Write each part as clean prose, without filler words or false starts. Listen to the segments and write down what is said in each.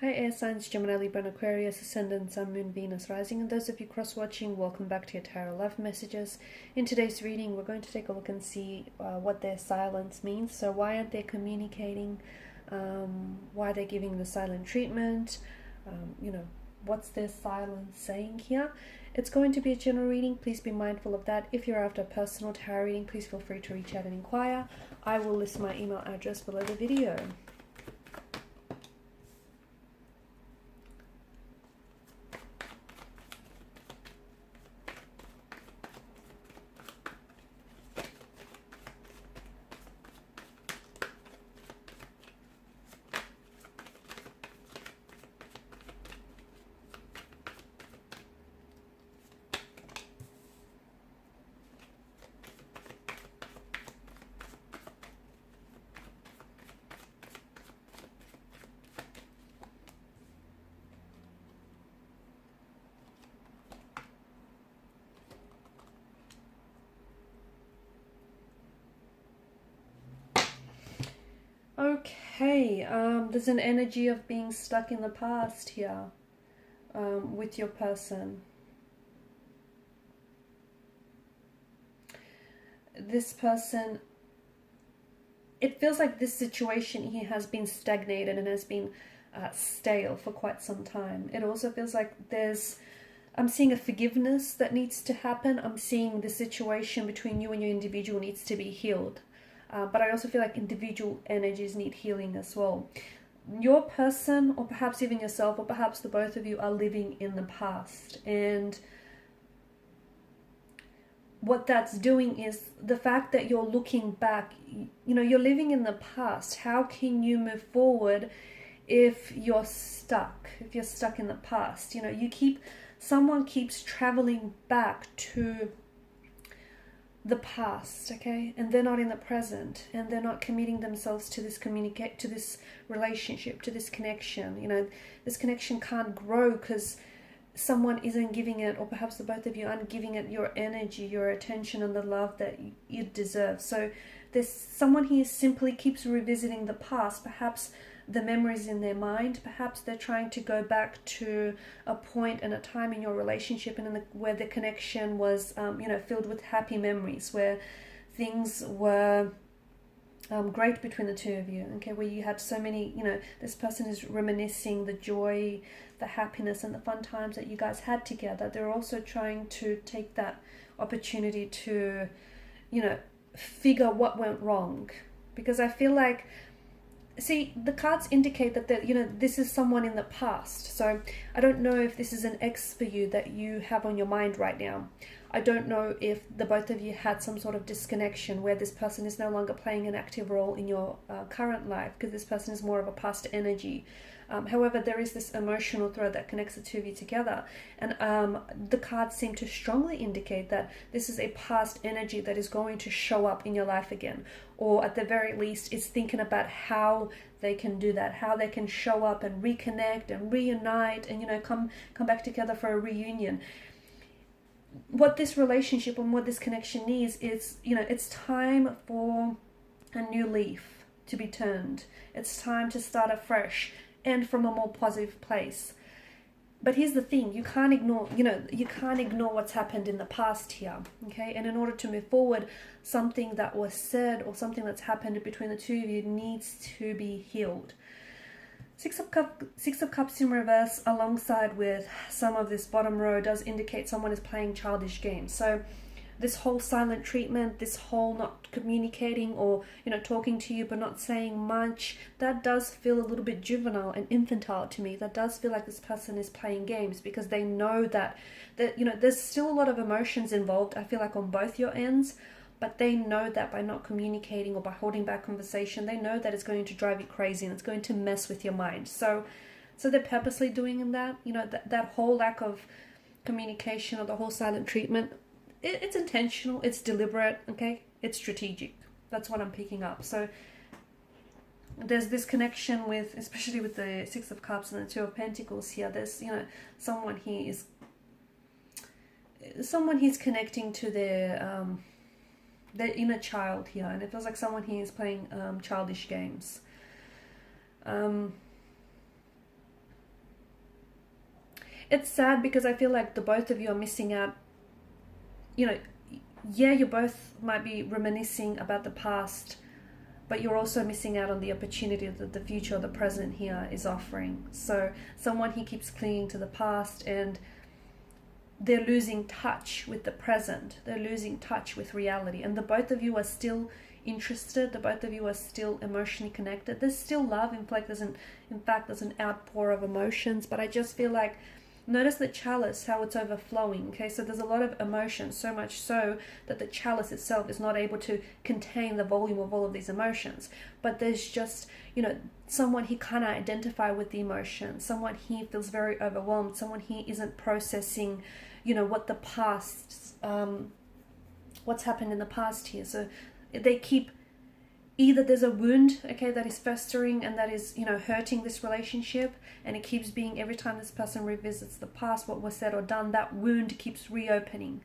Hi air signs, Gemini, Libra and Aquarius, Ascendant, Sun, Moon, Venus, Rising, and those of you cross-watching, welcome back to your Tarot Love Messages. In today's reading, we're going to take a look and see what their silence means. So why aren't they communicating? Why they're giving the silent treatment? What's their silence saying here? It's going to be a general reading. Please be mindful of that. If you're after a personal tarot reading, please feel free to reach out and inquire. I will list my email address below the video. Okay, there's an energy of being stuck in the past here with your person. This person, it feels like this situation here has been stagnated and has been stale for quite some time. It also feels like I'm seeing a forgiveness that needs to happen. I'm seeing the situation between you and your individual needs to be healed. But I also feel like individual energies need healing as well. Your person, or perhaps even yourself, or perhaps the both of you, are living in the past. And what that's doing is the fact that you're looking back, you're living in the past. How can you move forward if you're stuck in the past? Someone keeps traveling back to the past, okay, and they're not in the present, and they're not committing themselves to this relationship, to this connection. This connection can't grow because someone isn't giving it, or perhaps the both of you aren't giving it your energy, your attention, and the love that you deserve. So there's someone here simply keeps revisiting the past, perhaps the memories in their mind. Perhaps they're trying to go back to a point and a time in your relationship and where the connection was filled with happy memories, where things were great between the two of you, okay, where you had so many, this person is reminiscing the joy, the happiness and the fun times that you guys had together. They're also trying to take that opportunity to figure what went wrong, because I feel like, see, the cards indicate that this is someone in the past. So I don't know if this is an ex for you that you have on your mind right now. I don't know if the both of you had some sort of disconnection where this person is no longer playing an active role in your current life, because this person is more of a past energy. However, there is this emotional thread that connects the two of you together. And the cards seem to strongly indicate that this is a past energy that is going to show up in your life again. Or at the very least, is thinking about how they can do that, how they can show up and reconnect and reunite and, come back together for a reunion. What this relationship and what this connection needs is, it's time for a new leaf to be turned. It's time to start afresh and from a more positive place. But here's the thing, you can't ignore what's happened in the past here, okay? And in order to move forward, something that was said or something that's happened between the two of you needs to be healed. Six of Cups in reverse alongside with some of this bottom row does indicate someone is playing childish games. So this whole silent treatment, this whole not communicating or, talking to you but not saying much, that does feel a little bit juvenile and infantile to me. That does feel like this person is playing games because they know that there's still a lot of emotions involved, I feel like, on both your ends. But they know that by not communicating or by holding back conversation, they know that it's going to drive you crazy and it's going to mess with your mind. So they're purposely doing that. That whole lack of communication or the whole silent treatment, it's intentional, it's deliberate, okay? It's strategic. That's what I'm picking up. So there's this connection with, especially with the Six of Cups and the Two of Pentacles here. There's, someone he's connecting to their inner child here, and it feels like someone here is playing childish games. it's sad because I feel like the both of you are missing out. You know, yeah, you both might be reminiscing about the past, but you're also missing out on the opportunity that the future or the present here is offering. So someone he keeps clinging to the past, and they're losing touch with the present. They're losing touch with reality. And the both of you are still interested. The both of you are still emotionally connected. There's still love. In fact, there's an outpour of emotions. But I just feel like, notice the chalice, how it's overflowing. Okay, so there's a lot of emotion, so much so that the chalice itself is not able to contain the volume of all of these emotions. But there's just, someone he can't identify with the emotion. Someone he feels very overwhelmed. Someone he isn't processing, what the past, what's happened in the past here. So they keep, either there's a wound, okay, that is festering and that is, hurting this relationship, and it keeps being, every time this person revisits the past, what was said or done, that wound keeps reopening.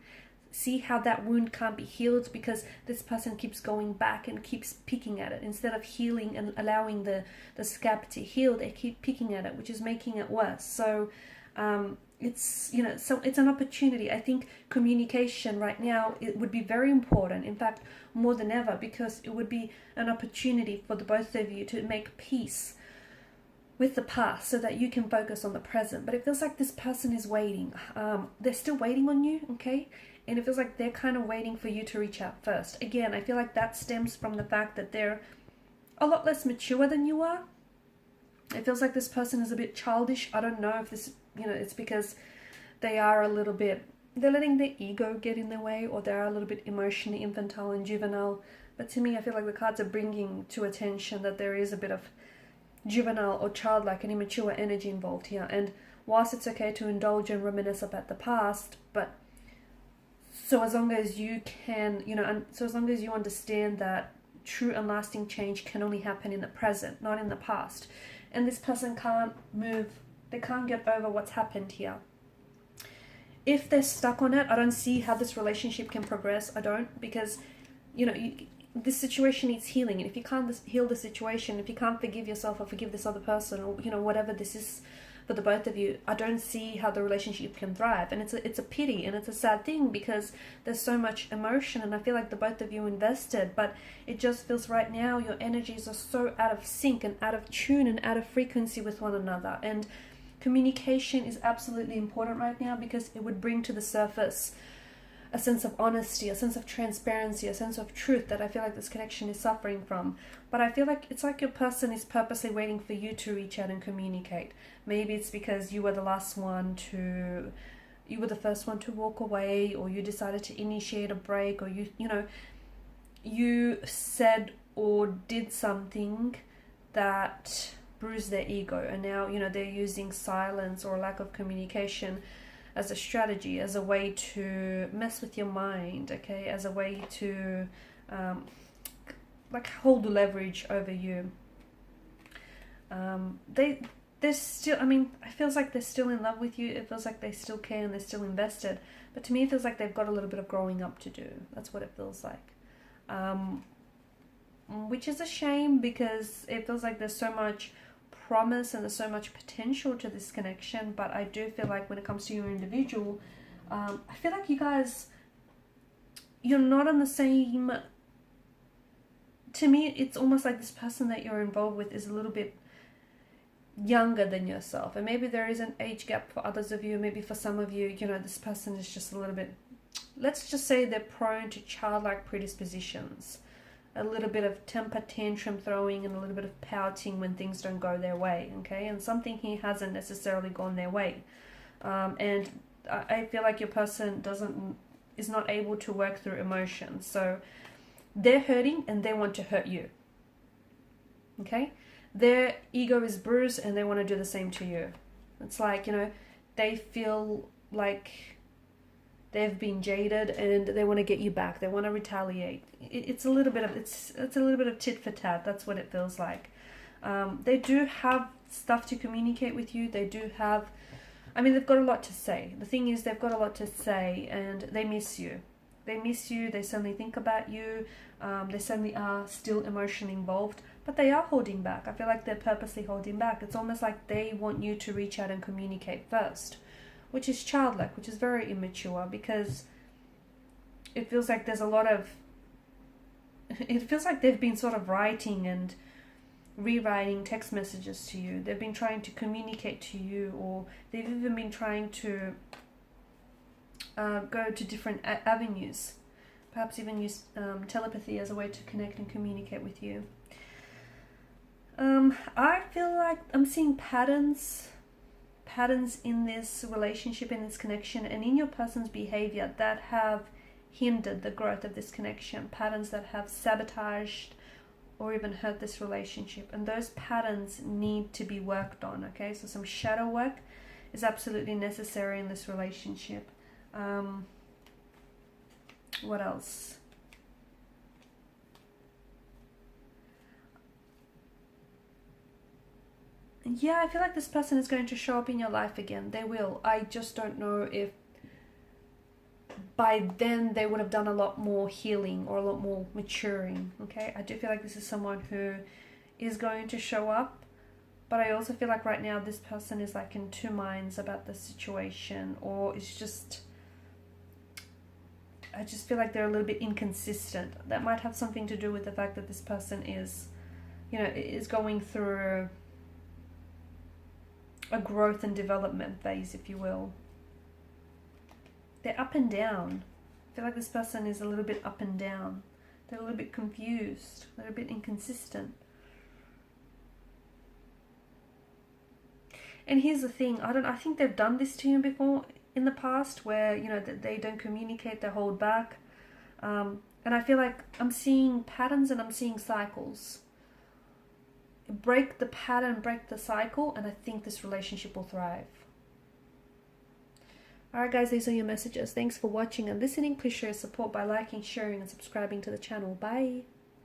See how that wound can't be healed because this person keeps going back and keeps picking at it. Instead of healing and allowing the scab to heal, they keep picking at it, which is making it worse. So it's it's an opportunity. I think communication right now, it would be very important, in fact more than ever, because it would be an opportunity for the both of you to make peace with the past so that you can focus on the present. But it feels like this person is waiting. They're still waiting on you, okay? And it feels like they're kind of waiting for you to reach out first. Again, I feel like that stems from the fact that they're a lot less mature than you are. It feels like this person is a bit childish. I don't know if this, it's because they are a little bit, they're letting their ego get in their way, or they're a little bit emotionally infantile and juvenile. But to me, I feel like the cards are bringing to attention that there is a bit of juvenile or childlike and immature energy involved here. And whilst it's okay to indulge and reminisce about the past, but so as long as you can, so as long as you understand that true and lasting change can only happen in the present, not in the past. And this person can't move, they can't get over what's happened here. If they're stuck on it, I don't see how this relationship can progress. I don't, because, this situation needs healing. And if you can't heal the situation, if you can't forgive yourself or forgive this other person, or, whatever this is for the both of you, I don't see how the relationship can thrive. And it's a pity, and it's a sad thing, because there's so much emotion, and I feel like the both of you invested, but it just feels right now your energies are so out of sync and out of tune and out of frequency with one another. And communication is absolutely important right now, because it would bring to the surface a sense of honesty, a sense of transparency, a sense of truth that I feel like this connection is suffering from. But I feel like it's like your person is purposely waiting for you to reach out and communicate. Maybe it's because you were the first one to walk away, or you decided to initiate a break, or you said or did something that bruised their ego, and now they're using silence or lack of communication as a strategy, as a way to mess with your mind, okay, as a way to hold leverage over you. They're still, it feels like they're still in love with you. It feels like they still care and they're still invested. But to me, it feels like they've got a little bit of growing up to do. That's what it feels like. Which is a shame, because it feels like there's so much promise and there's so much potential to this connection. But I do feel like when it comes to your individual, I feel like you guys, you're not on the same, to me, it's almost like this person that you're involved with is a little bit younger than yourself. And maybe there is an age gap for others of you. Maybe for some of you, this person is just a little bit, let's just say they're prone to childlike predispositions. A little bit of temper tantrum throwing and a little bit of pouting when things don't go their way, okay? And something here hasn't necessarily gone their way. And I feel like your person is not able to work through emotions. So they're hurting and they want to hurt you, okay? Their ego is bruised and they want to do the same to you. It's like, they feel like they've been jaded and they want to get you back. They want to retaliate. It's a little bit of tit for tat. That's what it feels like. They do have stuff to communicate with you. They do have, they've got a lot to say. The thing is, they've got a lot to say, and they miss you. They miss you. They suddenly think about you. They suddenly are still emotionally involved, but they are holding back. I feel like they're purposely holding back. It's almost like they want you to reach out and communicate first, which is childlike, which is very immature, because it feels like there's a lot of, it feels like they've been sort of writing and rewriting text messages to you. They've been trying to communicate to you, or they've even been trying to go to different avenues, perhaps even use telepathy as a way to connect and communicate with you. I feel like I'm seeing patterns in this relationship, in this connection, and in your person's behavior that have hindered the growth of this connection, patterns that have sabotaged or even hurt this relationship, and those patterns need to be worked on. Okay, so some shadow work is absolutely necessary in this relationship. What else? Yeah, I feel like this person is going to show up in your life again. They will. I just don't know if by then they would have done a lot more healing or a lot more maturing. Okay, I do feel like this is someone who is going to show up, but I also feel like right now this person is like in two minds about the situation, or it's just, I just feel like they're a little bit inconsistent. That might have something to do with the fact that this person is, you know, is going through a growth and development phase, if you will. They're up and down. I feel like this person is a little bit up and down. They're a little bit confused. They're a bit inconsistent. And here's the thing. I think they've done this to you before in the past, where, you know, that they don't communicate, they hold back. And I feel like I'm seeing patterns and I'm seeing cycles. Break the pattern, break the cycle, and I think this relationship will thrive. Alright guys, these are your messages. Thanks for watching and listening. Please show your support by liking, sharing and subscribing to the channel. Bye.